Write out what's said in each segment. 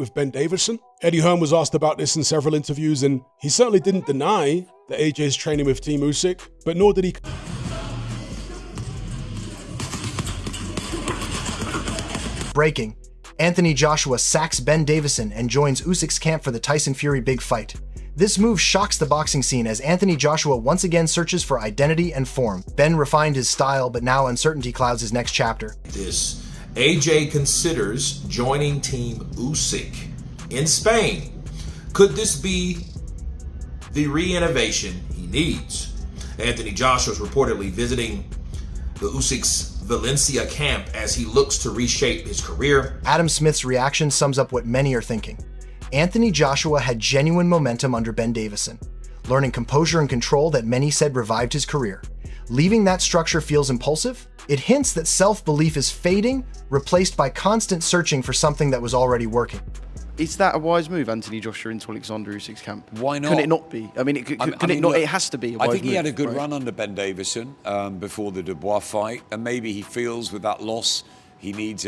with Ben Davison. Eddie Hearn was asked about this in several interviews, and he certainly didn't deny that AJ's training with Team Usyk, but nor did he... Breaking. Anthony Joshua sacks Ben Davison and joins Usyk's camp for the Tyson Fury big fight. This move shocks the boxing scene as Anthony Joshua once again searches for identity and form. Ben refined his style, but now uncertainty clouds his next chapter. AJ considers joining Team Usyk in Spain. Could this be the re-innovation he needs? Anthony Joshua is reportedly visiting the Usyk's Valencia camp as he looks to reshape his career. Adam Smith's reaction sums up what many are thinking. Anthony Joshua had genuine momentum under Ben Davison, learning composure and control that many said revived his career. Leaving that structure feels impulsive. It hints that self-belief is fading, replaced by constant searching for something that was already working. Is that a wise move, Anthony Joshua into Oleksandr Usyk's camp? Why not? Can it not be? I mean, it has to be a wise move. I think he had a good right? run under Ben Davison before the Dubois fight, and maybe he feels with that loss he needs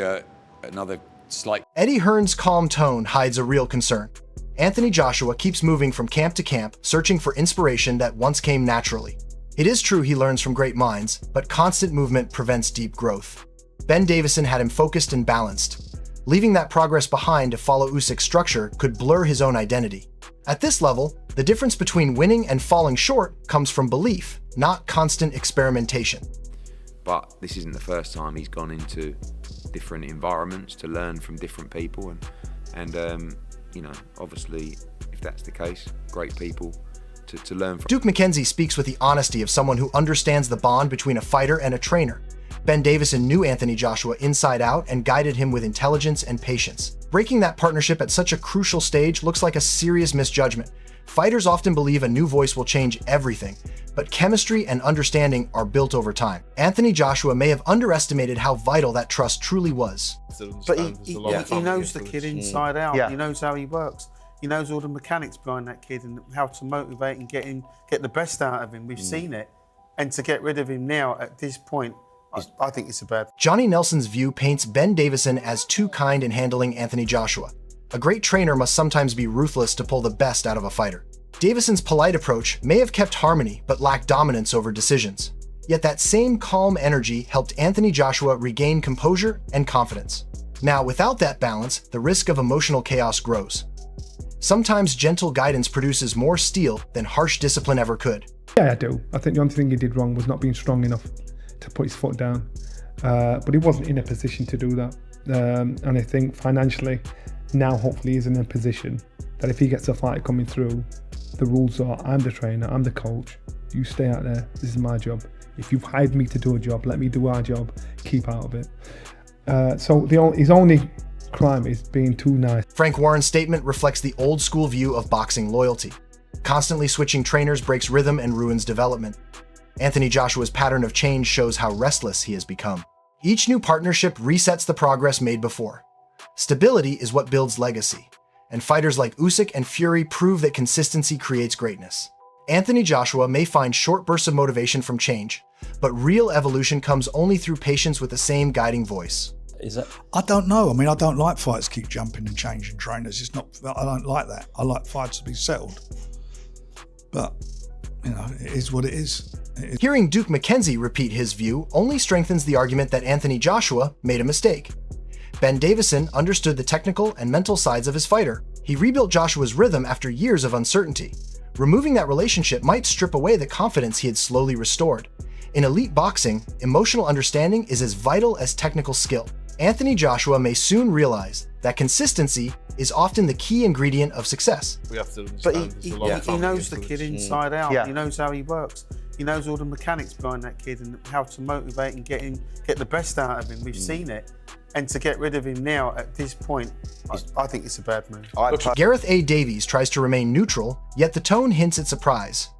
another slight... Eddie Hearn's calm tone hides a real concern. Anthony Joshua keeps moving from camp to camp, searching for inspiration that once came naturally. It is true he learns from great minds, but constant movement prevents deep growth. Ben Davison had him focused and balanced. Leaving that progress behind to follow Usyk's structure could blur his own identity. At this level, the difference between winning and falling short comes from belief, not constant experimentation. But this isn't the first time he's gone into different environments to learn from different people, and you know, obviously, if that's the case, great people to learn from. Duke McKenzie speaks with the honesty of someone who understands the bond between a fighter and a trainer. Ben Davison knew Anthony Joshua inside out and guided him with intelligence and patience. Breaking that partnership at such a crucial stage looks like a serious misjudgment. Fighters often believe a new voice will change everything, but chemistry and understanding are built over time. Anthony Joshua may have underestimated how vital that trust truly was. But he knows the kid inside out. Yeah. He knows how he works. He knows all the mechanics behind that kid and how to motivate and get the best out of him. We've seen it. And to get rid of him now at this point, I think it's a bad... Johnny Nelson's view paints Ben Davison as too kind in handling Anthony Joshua. A great trainer must sometimes be ruthless to pull the best out of a fighter. Davison's polite approach may have kept harmony, but lacked dominance over decisions. Yet that same calm energy helped Anthony Joshua regain composure and confidence. Now, without that balance, the risk of emotional chaos grows. Sometimes gentle guidance produces more steel than harsh discipline ever could. Yeah, I do. I think the only thing he did wrong was not being strong enough to put his foot down. But he wasn't in a position to do that. And I think financially, now hopefully he's in a position that if he gets a fight coming through, the rules are, I'm the trainer, I'm the coach, you stay out there, this is my job. If you've hired me to do a job, let me do our job, keep out of it. So his only crime is being too nice. Frank Warren's statement reflects the old school view of boxing loyalty. Constantly switching trainers breaks rhythm and ruins development. Anthony Joshua's pattern of change shows how restless he has become. Each new partnership resets the progress made before. Stability is what builds legacy, and fighters like Usyk and Fury prove that consistency creates greatness. Anthony Joshua may find short bursts of motivation from change, but real evolution comes only through patience with the same guiding voice. I don't know. I mean, I don't like fights keep jumping and changing trainers. It's not. I don't like that. I like fights to be settled. But you know, it is what it is. Hearing Duke McKenzie repeat his view only strengthens the argument that Anthony Joshua made a mistake. Ben Davison understood the technical and mental sides of his fighter. He rebuilt Joshua's rhythm after years of uncertainty. Removing that relationship might strip away the confidence he had slowly restored. In elite boxing, emotional understanding is as vital as technical skill. Anthony Joshua may soon realize that consistency is often the key ingredient of success. We have to understand but he knows the kid inside out. Yeah. He knows how he works. He knows all the mechanics behind that kid and how to motivate and get the best out of him. We've seen it. And to get rid of him now at this point, I think it's a bad move. Gareth A. Davies tries to remain neutral, yet the tone hints at surprise.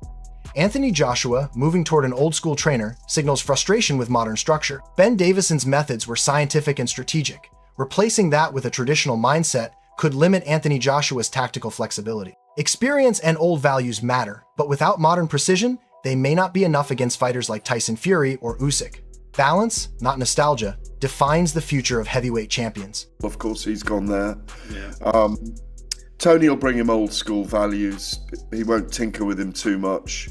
Anthony Joshua, moving toward an old-school trainer, signals frustration with modern structure. Ben Davison's methods were scientific and strategic. Replacing that with a traditional mindset could limit Anthony Joshua's tactical flexibility. Experience and old values matter, but without modern precision, they may not be enough against fighters like Tyson Fury or Usyk. Balance, not nostalgia, defines the future of heavyweight champions. Of course, he's gone there. Yeah. Tony will bring him old school values. He won't tinker with him too much.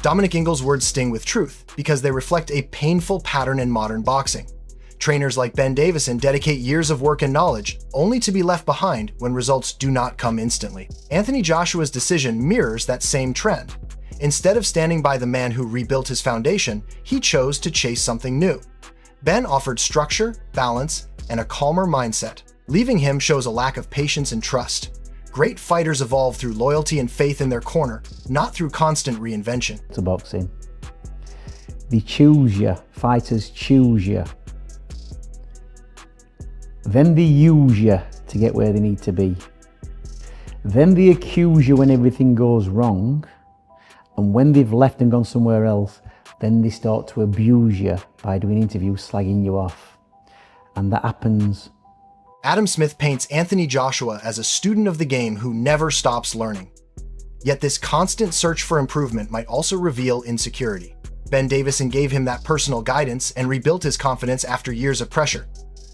Dominic Ingles' words sting with truth because they reflect a painful pattern in modern boxing. Trainers like Ben Davison dedicate years of work and knowledge only to be left behind when results do not come instantly. Anthony Joshua's decision mirrors that same trend. Instead of standing by the man who rebuilt his foundation, he chose to chase something new. Ben offered structure, balance, and a calmer mindset. Leaving him shows a lack of patience and trust. Great fighters evolve through loyalty and faith in their corner, not through constant reinvention. To boxing, they choose you, fighters choose you. Then they use you to get where they need to be. Then they accuse you when everything goes wrong. And when they've left and gone somewhere else, then they start to abuse you by doing interviews, slagging you off. And that happens. Adam Smith paints Anthony Joshua as a student of the game who never stops learning. Yet this constant search for improvement might also reveal insecurity. Ben Davison gave him that personal guidance and rebuilt his confidence after years of pressure.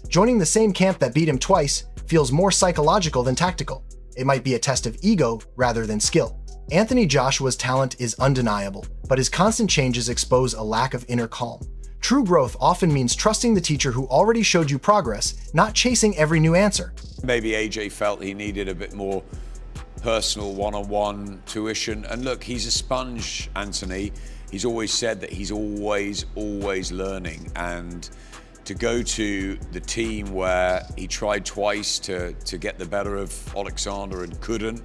Joining the same camp that beat him twice feels more psychological than tactical. It might be a test of ego rather than skill. Anthony Joshua's talent is undeniable, but his constant changes expose a lack of inner calm. True growth often means trusting the teacher who already showed you progress, not chasing every new answer. Maybe AJ felt he needed a bit more personal one-on-one tuition. And look, he's a sponge, Anthony. He's always said that he's always learning. And to go to the team where he tried twice to get the better of Oleksandr and couldn't.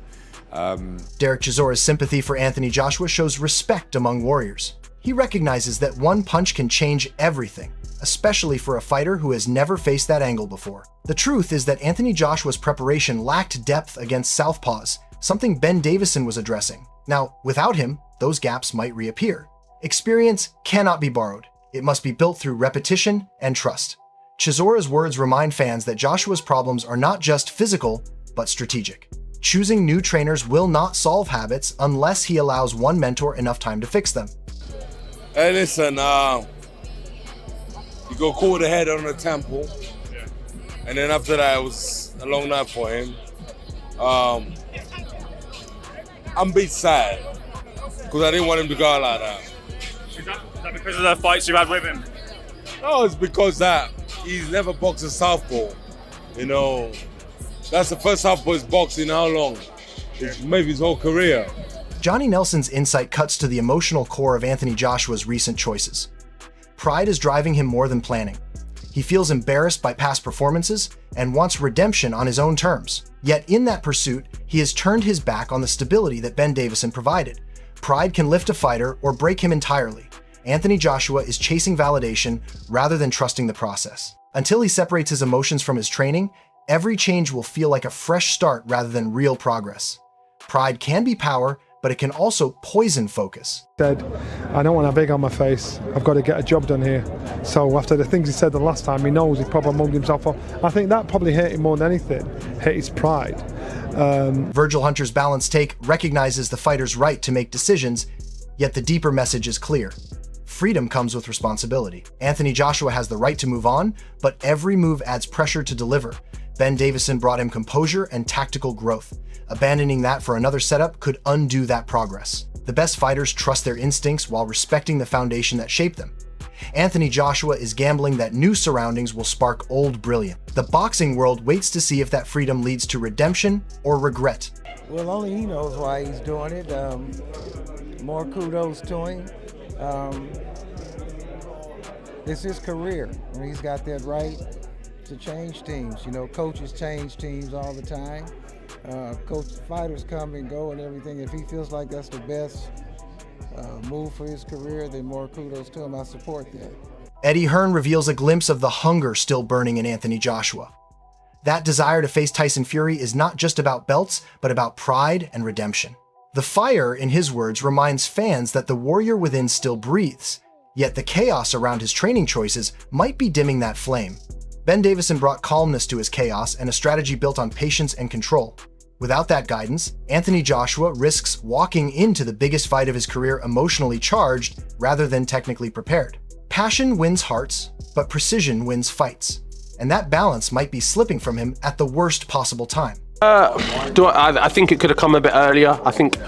Derek Chisora's sympathy for Anthony Joshua shows respect among warriors. He recognizes that one punch can change everything, especially for a fighter who has never faced that angle before. The truth is that Anthony Joshua's preparation lacked depth against southpaws, something Ben Davison was addressing. Now, without him, those gaps might reappear. Experience cannot be borrowed. It must be built through repetition and trust. Chisora's words remind fans that Joshua's problems are not just physical, but strategic. Choosing new trainers will not solve habits unless he allows one mentor enough time to fix them. Hey, listen, you go call the head on the temple, and then after that, it was a long night for him. I'm a bit sad, because I didn't want him to go out like that. Is that because of the fights you had with him? No, it's because that he's never boxed a southpaw. You know, that's the first southpaw he's boxed in how long? Maybe his whole career. Johnny Nelson's insight cuts to the emotional core of Anthony Joshua's recent choices. Pride is driving him more than planning. He feels embarrassed by past performances and wants redemption on his own terms. Yet in that pursuit, he has turned his back on the stability that Ben Davison provided. Pride can lift a fighter or break him entirely. Anthony Joshua is chasing validation rather than trusting the process. Until he separates his emotions from his training, every change will feel like a fresh start rather than real progress. Pride can be power, but it can also poison focus. Said, I don't want a big on my face. I've got to get a job done here. So after the things he said the last time, he knows he probably mugged himself off. I think that probably hurt him more than anything, hurt his pride. Virgil Hunter's balanced take recognizes the fighter's right to make decisions, yet the deeper message is clear. Freedom comes with responsibility. Anthony Joshua has the right to move on, but every move adds pressure to deliver. Ben Davison brought him composure and tactical growth. Abandoning that for another setup could undo that progress. The best fighters trust their instincts while respecting the foundation that shaped them. Anthony Joshua is gambling that new surroundings will spark old brilliance. The boxing world waits to see if that freedom leads to redemption or regret. Well, only he knows why he's doing it. More kudos to him. It's his career, and he's got that right to change teams. You know, coaches change teams all the time. Fighters come and go and everything. If he feels like that's the best move for his career, then more kudos to him. I support that. Eddie Hearn reveals a glimpse of the hunger still burning in Anthony Joshua. That desire to face Tyson Fury is not just about belts, but about pride and redemption. The fire, in his words, reminds fans that the warrior within still breathes, yet the chaos around his training choices might be dimming that flame. Ben Davison brought calmness to his chaos and a strategy built on patience and control. Without that guidance, Anthony Joshua risks walking into the biggest fight of his career emotionally charged rather than technically prepared. Passion wins hearts, but precision wins fights. And that balance might be slipping from him at the worst possible time. I think it could have come a bit earlier. I think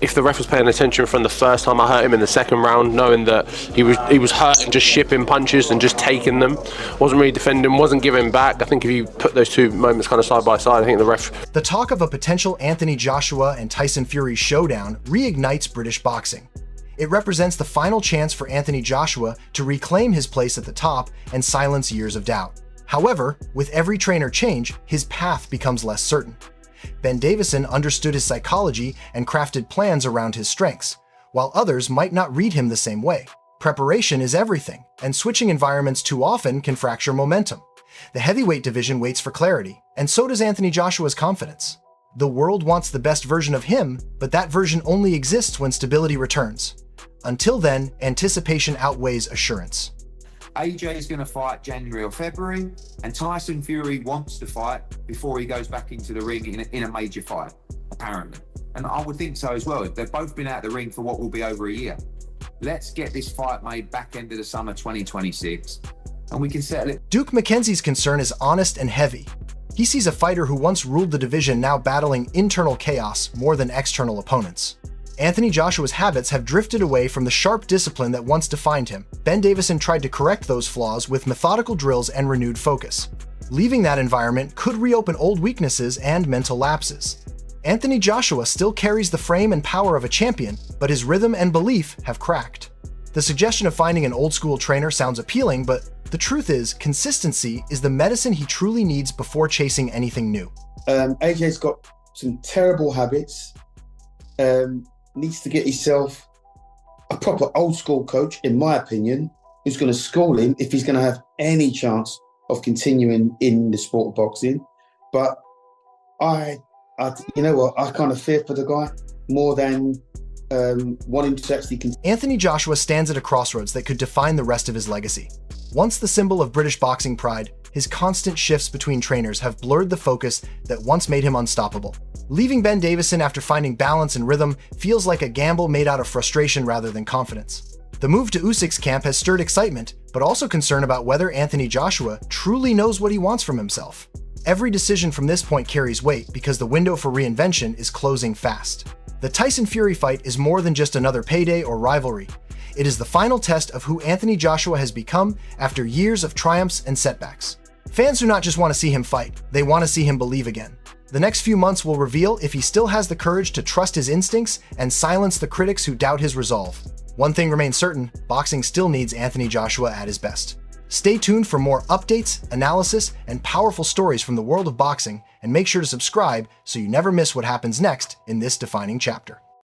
if the ref was paying attention from the first time I hurt him in the second round, knowing that he was hurt and just shipping punches and just taking them, wasn't really defending, wasn't giving back. I think if you put those two moments kind of side by side, I think the ref... The talk of a potential Anthony Joshua and Tyson Fury showdown reignites British boxing. It represents the final chance for Anthony Joshua to reclaim his place at the top and silence years of doubt. However, with every trainer change, his path becomes less certain. Ben Davison understood his psychology and crafted plans around his strengths, while others might not read him the same way. Preparation is everything, and switching environments too often can fracture momentum. The heavyweight division waits for clarity, and so does Anthony Joshua's confidence. The world wants the best version of him, but that version only exists when stability returns. Until then, anticipation outweighs assurance. AJ is going to fight January or February, and Tyson Fury wants to fight before he goes back into the ring in a major fight, apparently. And I would think so as well. They've both been out of the ring for what will be over a year. Let's get this fight made back end of the summer 2026, and we can settle it. Duke McKenzie's concern is honest and heavy. He sees a fighter who once ruled the division now battling internal chaos more than external opponents. Anthony Joshua's habits have drifted away from the sharp discipline that once defined him. Ben Davison tried to correct those flaws with methodical drills and renewed focus. Leaving that environment could reopen old weaknesses and mental lapses. Anthony Joshua still carries the frame and power of a champion, but his rhythm and belief have cracked. The suggestion of finding an old-school trainer sounds appealing, but the truth is, consistency is the medicine he truly needs before chasing anything new. AJ's got some terrible habits. Needs to get himself a proper old school coach, in my opinion, who's going to school him if he's going to have any chance of continuing in the sport of boxing. But you know what, I kind of fear for the guy more than want him to actually continue. Anthony Joshua stands at a crossroads that could define the rest of his legacy. Once the symbol of British boxing pride, his constant shifts between trainers have blurred the focus that once made him unstoppable. Leaving Ben Davison after finding balance and rhythm feels like a gamble made out of frustration rather than confidence. The move to Usyk's camp has stirred excitement, but also concern about whether Anthony Joshua truly knows what he wants from himself. Every decision from this point carries weight because the window for reinvention is closing fast. The Tyson Fury fight is more than just another payday or rivalry. It is the final test of who Anthony Joshua has become after years of triumphs and setbacks. Fans do not just want to see him fight, they want to see him believe again. The next few months will reveal if he still has the courage to trust his instincts and silence the critics who doubt his resolve. One thing remains certain, boxing still needs Anthony Joshua at his best. Stay tuned for more updates, analysis, and powerful stories from the world of boxing, and make sure to subscribe so you never miss what happens next in this defining chapter.